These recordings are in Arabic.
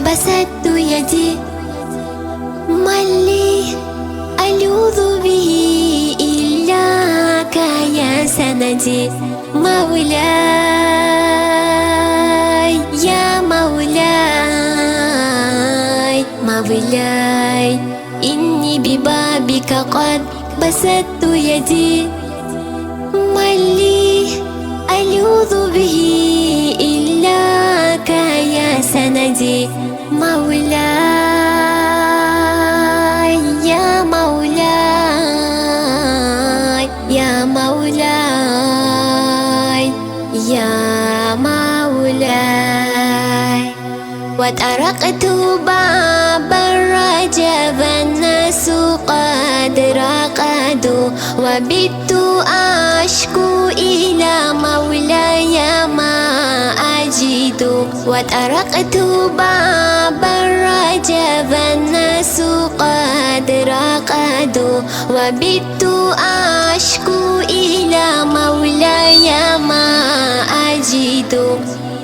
بسطت يدي، ما لي ألوذ به إلاك يا سندي. مولاي يا مولاي مولاي، إني ببابك قد بسطت يدي، ما لي ألوذ به إلاك يا سندي. مولاي يا مولاي يا مولاي يا مولاي. وطرقت باب الرجب، الناس قد رقدوا، وبت أشكو إلى مولاي ما أجد. وطرقت باب الرجب، الناس قد رقدوا، وبت أشكو إلى مولاي ما أجد.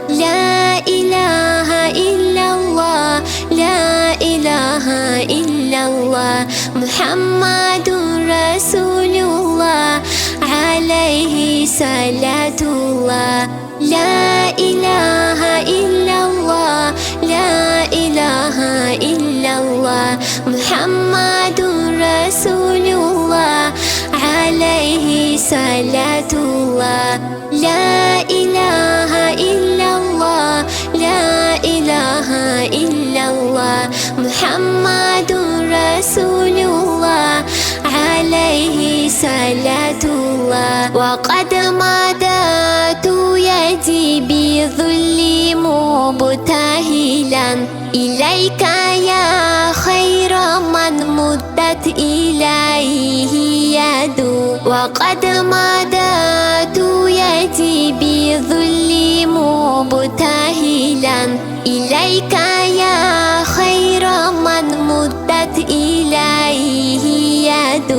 لا إله إلا الله، لا إله إلا الله، محمد رسول الله، عليه صلاة الله. لا إله إلا الله، لا إله إلا الله، محمد رسول الله، عليه صلاة الله. لا إله إلا الله، لا إله إلا الله، محمد رسول الله، عليه صلاة الله. وقد مددت يدي بذل مبتهلا إليك يا خير من مدت إليه يد. وقد مددت يدي بذل مبتهلا إليك يا خير من مدت إليه يد.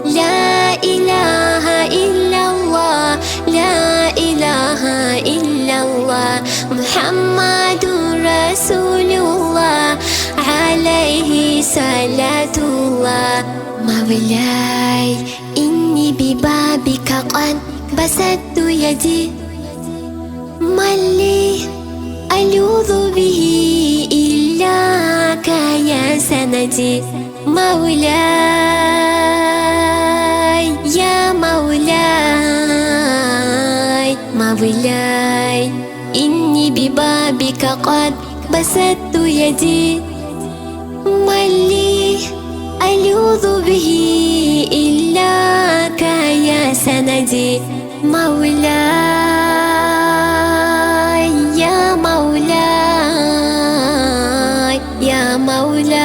لا إله إلا الله، لا إله إلا الله، محمد رسول الله، عليه صلاة الله. مولاي إني ببابك قد بسطت يدي، ما لي ألوذ به إلاك يا سندي. مولاي يا مولاي مولاي، إني ببابك قد بسطت يدي، ما لي ألوذ به إلاك يا سندي. مولاي يا مولاي يا مولاي